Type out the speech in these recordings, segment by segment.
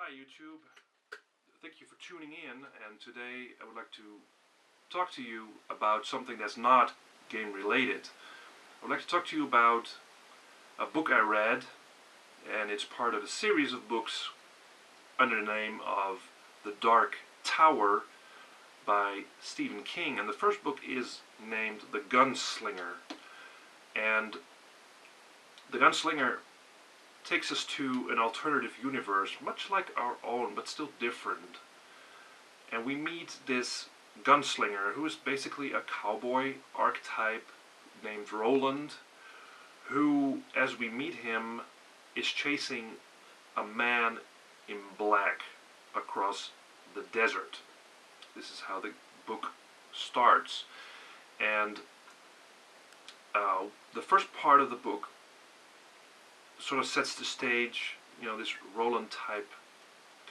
Hi YouTube, thank you for tuning in, and today I would like to talk to you about something that's not game related. I would like to talk to you about a book I read, and it's part of a series of books under the name of The Dark Tower by Stephen King, and the first book is named The Gunslinger. And The Gunslinger takes us to an alternative universe, much like our own, but still different. And we meet this gunslinger, who is basically a cowboy archetype named Roland, who, as we meet him, is chasing a man in black across the desert. This is how the book starts. And the first part of the book sort of sets the stage, this Roland type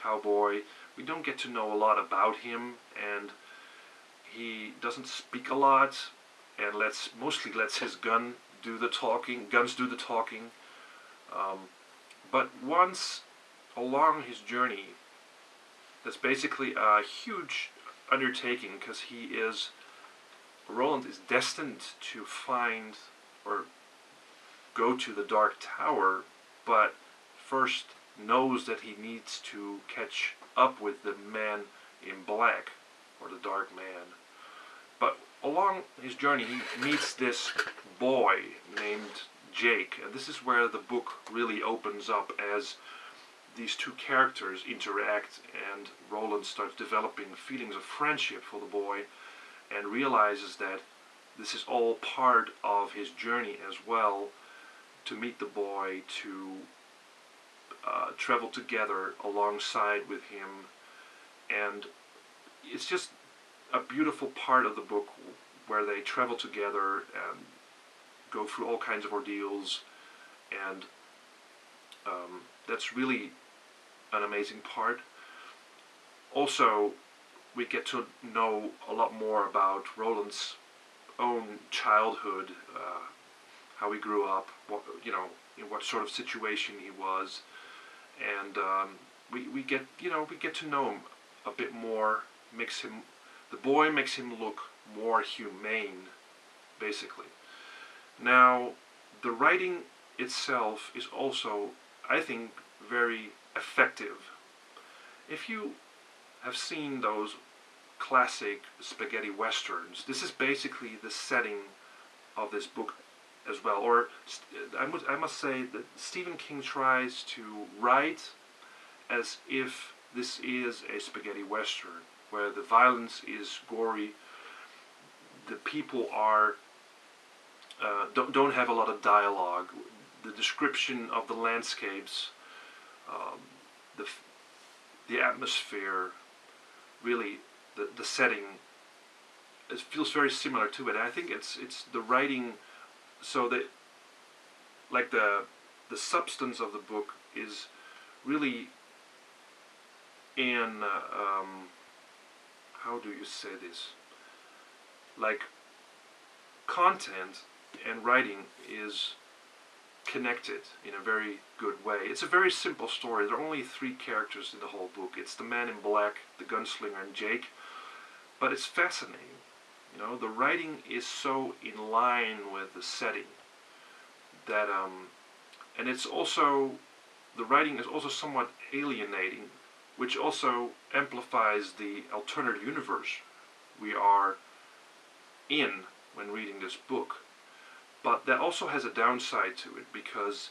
cowboy. We don't get to know a lot about him, and he doesn't speak a lot, and mostly lets his guns do the talking. But once along his journey, that's basically a huge undertaking, because Roland is destined to find or go to the Dark Tower, but first knows that he needs to catch up with the man in black, or the Dark Man. But along his journey he meets this boy named Jake, and this is where the book really opens up, as these two characters interact, and Roland starts developing feelings of friendship for the boy, and realizes that this is all part of his journey as well, to meet the boy, to travel together alongside with him. And it's just a beautiful part of the book where they travel together and go through all kinds of ordeals, and that's really an amazing part. Also, we get to know a lot more about Roland's own childhood, how he grew up, in what sort of situation he was, and we get to know him a bit more. The boy makes him look more humane, basically. Now, the writing itself is also, I think, very effective. If you have seen those classic spaghetti westerns, this is basically the setting of this book as well. Or I must say that Stephen King tries to write as if this is a spaghetti western, where the violence is gory, the people don't have a lot of dialogue, the description of the landscapes, the atmosphere, really the setting, it feels very similar to it. And I think it's the writing, so that like the substance of the book is really in how do you say this, like content and writing is connected in a very good way. It's a very simple story. There are only 3 characters in the whole book. It's the man in black, the gunslinger, and Jake. But it's fascinating. The writing is so in line with the setting that and it's also, the writing is also somewhat alienating, which also amplifies the alternative universe we are in when reading this book. But that also has a downside to it, because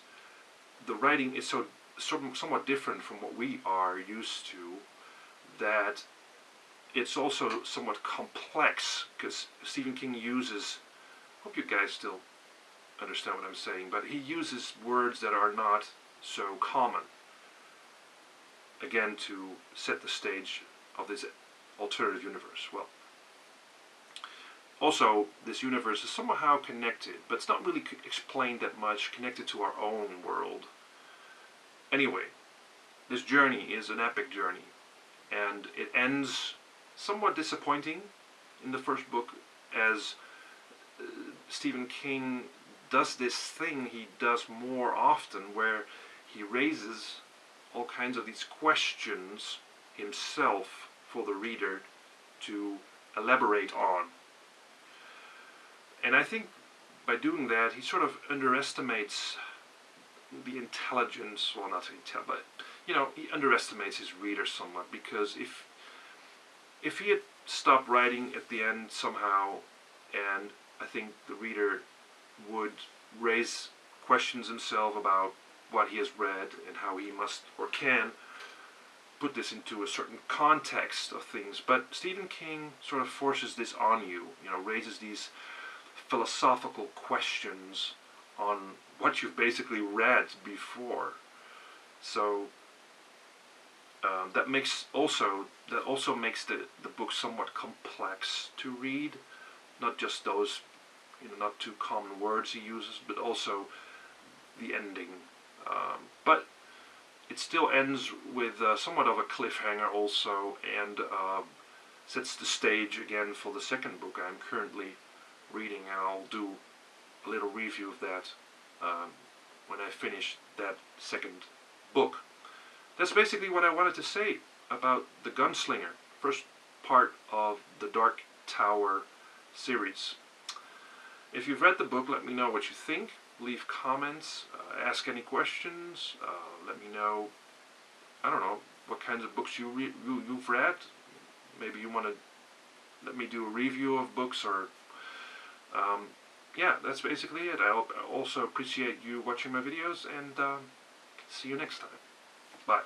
the writing is somewhat different from what we are used to, that it's also somewhat complex, because Stephen King uses, hope you guys still understand what I'm saying, but he uses words that are not so common, again, to set the stage of this alternative universe. Well, also, this universe is somehow connected, but it's not really explained that much, connected to our own world. Anyway, this journey is an epic journey, and it ends somewhat disappointing in the first book, as Stephen King does this thing he does more often, where he raises all kinds of these questions himself for the reader to elaborate on. And I think by doing that, he sort of underestimates the intelligence, well, not but, you know, he underestimates his reader somewhat, because if he had stopped writing at the end somehow, and I think the reader would raise questions himself about what he has read and how he must or can put this into a certain context of things. But Stephen King sort of forces this on you, you know, raises these philosophical questions on what you've basically read before. So that also makes the book somewhat complex to read. Not just those, you know, not too common words he uses, but also the ending. But it still ends with somewhat of a cliffhanger also, and sets the stage again for the second book I'm currently reading, and I'll do a little review of that when I finish that second book. That's basically what I wanted to say about The Gunslinger, first part of the Dark Tower series. If you've read the book, let me know what you think. Leave comments, ask any questions, let me know, I don't know, what kinds of books you've read. Maybe you want to let me do a review of books, or yeah, that's basically it. I also appreciate you watching my videos, and see you next time. Bye.